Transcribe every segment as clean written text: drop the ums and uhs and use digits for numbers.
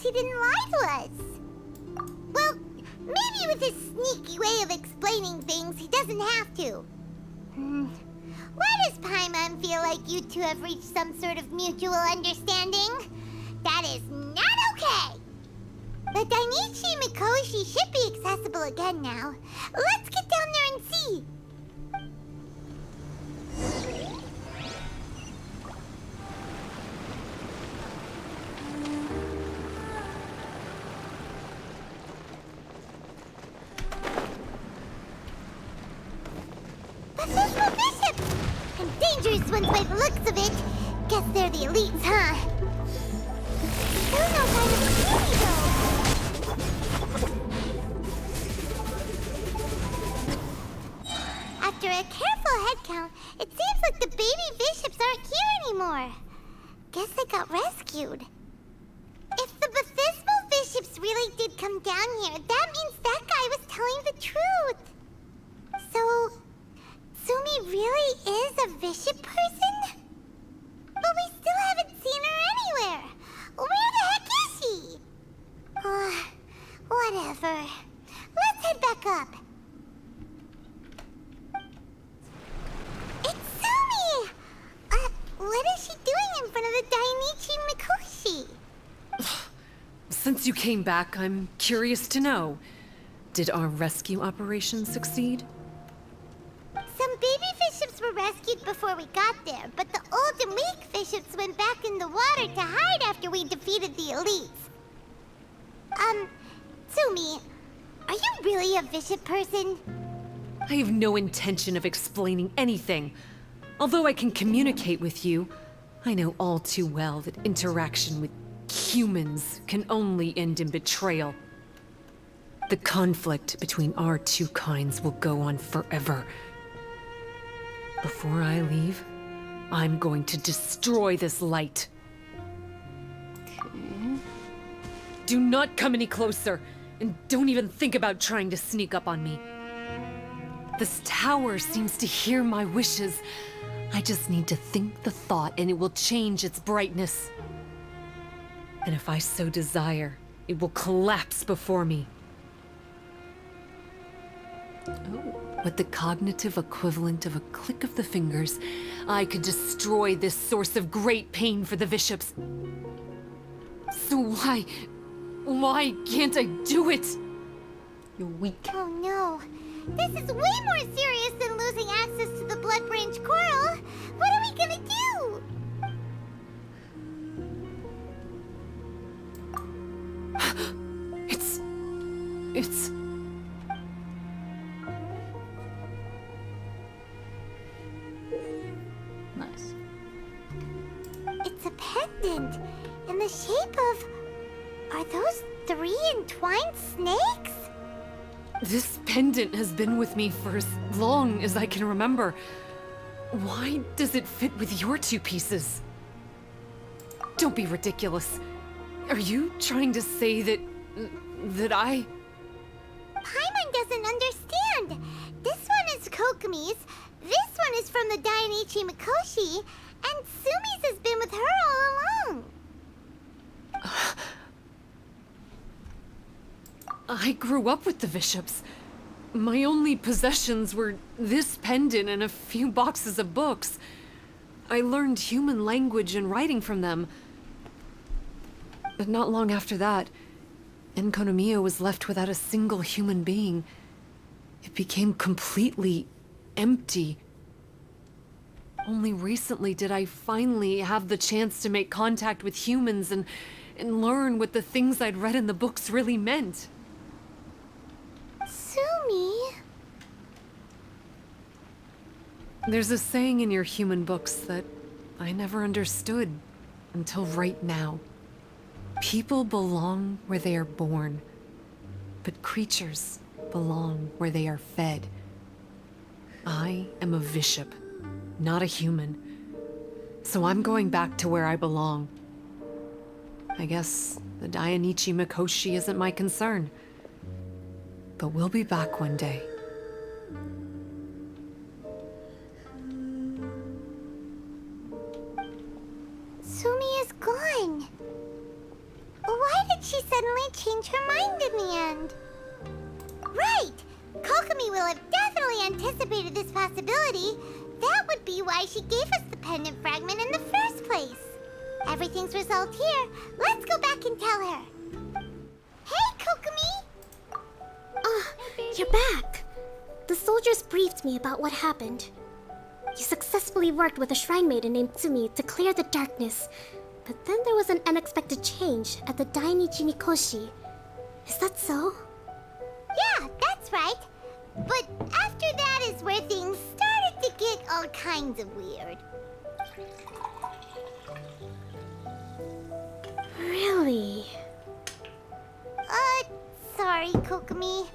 he didn't lie to us. Well, maybe with his sneaky way of explaining things, he doesn't have to. Why does Paimon feel like you two have reached some sort of mutual understanding? That is not okay! The Dainichi Mikoshi should be accessible again now. Let's get down there and see. But there's no bishops! And dangerous ones by the looks of it. Guess they're the elites, huh? Still no sign of Tsumi, though. After a careful head count, it seems like the baby bishops aren't here anymore. Guess they got rescued. If the baptismal bishops really did come down here, that means that guy was telling the truth. So, Tsumi really is a bishop person? But we still haven't seen her anywhere. Where the heck is she? Whatever. Let's head back up. It's Tsumi! What is she doing in front of the Dainichi Mikoshi? Since you came back, I'm curious to know. Did our rescue operation succeed? Some baby bishops were rescued before we got there, but the old and weak bishops went back in the water to hide after we defeated the elites. Tsumi, are you really a bishop person? I have no intention of explaining anything. Although I can communicate with you, I know all too well that interaction with humans can only end in betrayal. The conflict between our two kinds will go on forever. Before I leave, I'm going to destroy this light. Do not come any closer, and don't even think about trying to sneak up on me. This tower seems to hear my wishes. I just need to think the thought, and it will change its brightness. And if I so desire, it will collapse before me. With the cognitive equivalent of a click of the fingers, I could destroy this source of great pain for the bishops. So why can't I do it? You're weak. Oh no. This is way more serious than losing access to the Blood Branch Coral. What are we gonna do? It's... Nice. It's a pendant in the shape of... Are those 3 entwined snakes? This pendant has been with me for as long as I can remember. Why does it fit with your 2 pieces? Don't be ridiculous. Are you trying to say that I... Paimon doesn't understand. This one is Kokomi's, this one is from the Dainichi Mikoshi, and Tsumi's has been with her all along. I grew up with the bishops. My only possessions were this pendant and a few boxes of books. I learned human language and writing from them. But not long after that, Enkamomiya was left without a single human being. It became completely empty. Only recently did I finally have the chance to make contact with humans and learn what the things I'd read in the books really meant. Tsumi? There's a saying in your human books that I never understood until right now. People belong where they are born, but creatures belong where they are fed. I am a bishop, not a human, so I'm going back to where I belong. I guess the Dainichi Mikoshi isn't my concern, but we'll be back one day. Tsumi is gone. Why did she change her mind in the end. Right! Kokomi will have definitely anticipated this possibility. That would be why she gave us the pendant fragment in the first place. Everything's resolved here. Let's go back and tell her. Hey, Kokomi! You're back. The soldiers briefed me about what happened. You successfully worked with a shrine maiden named Tsumi to clear the darkness. But then there was an unexpected change at the Dainichi Mikoshi. Is that so? Yeah, that's right. But after that is where things started to get all kinds of weird. Really? Sorry, Kokomi.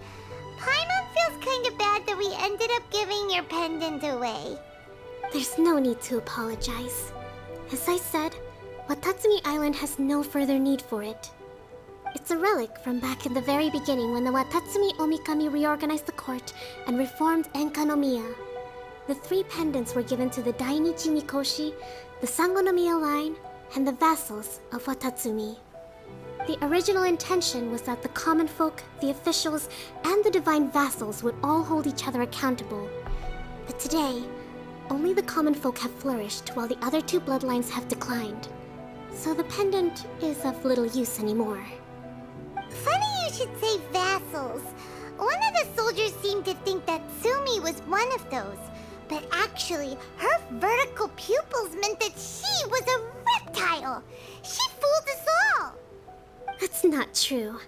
Paimon feels kind of bad that we ended up giving your pendant away. There's no need to apologize. As I said, Watatsumi Island has no further need for it. It's a relic from back in the very beginning when the Watatsumi Omikami reorganized the court and reformed Enkamomiya. The 3 pendants were given to the Dainichi Mikoshi, the Sangonomiya line, and the vassals of Watatsumi. The original intention was that the common folk, the officials, and the divine vassals would all hold each other accountable. But today, only the common folk have flourished while the other 2 bloodlines have declined. So the pendant is of little use anymore. Funny you should say vassals. One of the soldiers seemed to think that Tsumi was one of those. But actually, her vertical pupils meant that she was a reptile. She fooled us all. That's not true.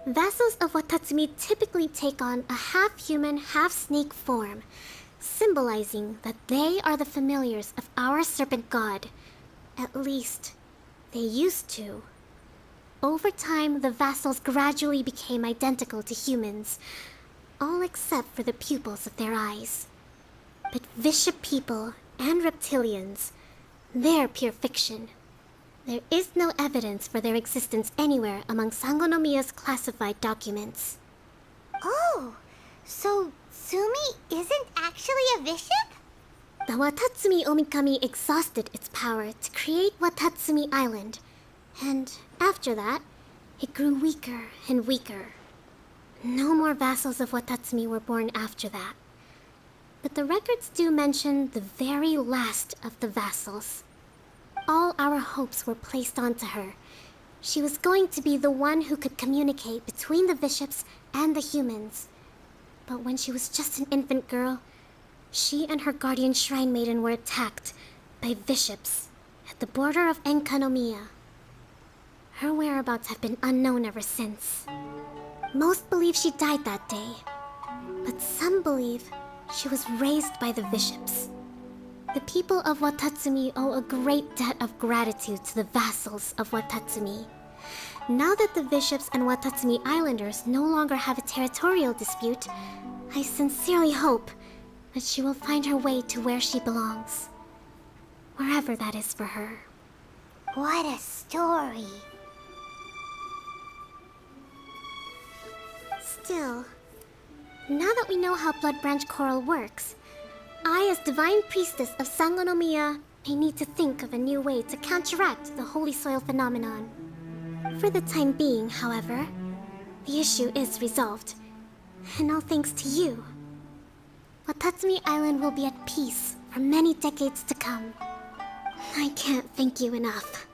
Vassals of Watatsumi typically take on a half-human, half-snake form, symbolizing that they are the familiars of our serpent god. At least, they used to. Over time, the vassals gradually became identical to humans, all except for the pupils of their eyes. But Vishya people and reptilians, they're pure fiction. There is no evidence for their existence anywhere among Sangonomiya's classified documents. Oh, so Tsumi isn't actually a bishop? The Watatsumi Omikami exhausted its power to create Watatsumi Island, and after that, it grew weaker and weaker. No more vassals of Watatsumi were born after that. But the records do mention the very last of the vassals. All our hopes were placed onto her. She was going to be the one who could communicate between the bishops and the humans. But when she was just an infant girl, she and her guardian shrine maiden were attacked by bishops at the border of Enkamomiya. Her whereabouts have been unknown ever since. Most believe she died that day, but some believe she was raised by the bishops. The people of Watatsumi owe a great debt of gratitude to the vassals of Watatsumi. Now that the bishops and Watatsumi Islanders no longer have a territorial dispute, I sincerely hope that she will find her way to where she belongs. Wherever that is for her. What a story. Still, now that we know how Blood Branch Coral works, I, as Divine Priestess of Sangonomiya, may need to think of a new way to counteract the Holy Soil phenomenon. For the time being, however, the issue is resolved, and all thanks to you. Watatsumi Island will be at peace for many decades to come. I can't thank you enough.